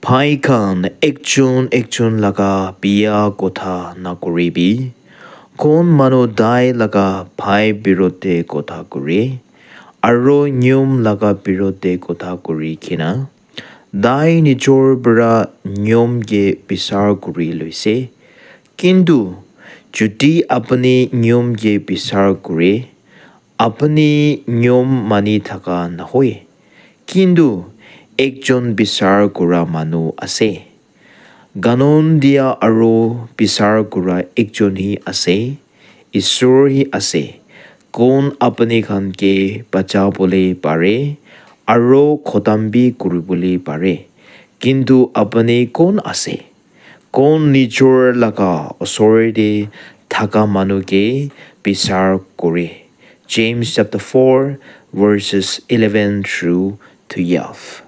Pai khan ekchun laga biya kotha nakuribi. Kon manu dai laga pai birote kotha kuri. Aro nyum laga birote kotha kuri kina. Dai nijor bra nyum ge bisar kuri loise. Kintu যদি আপনি নিয়ম ge bisar kure আপনি নিয়ম মানি থাকা নহয় কিন্তু একজন বিচাৰ কৰা মানুহ আছে গানন দিয়া আৰু বিচাৰ কৰা একজনহি আছে ঈশ্বৰহি আছে কোন আপুনি খানকে বাচাবলৈ পাৰে আৰু খতাম্বি কৰিবলৈ পাৰে কিন্তু আপুনি কোন আছে কোন নিজৰ লাগা ওচৰতে থাকা মানুহকে বিচাৰ কৰে James chapter 4 verses 11 through 12